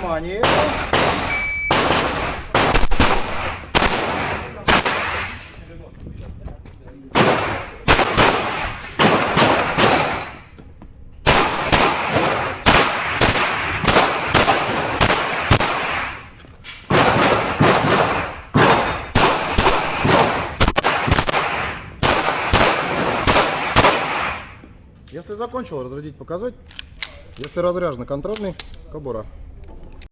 внимание. Если закончил, разрядить, показать. Если разряжено, контрольный, кобура.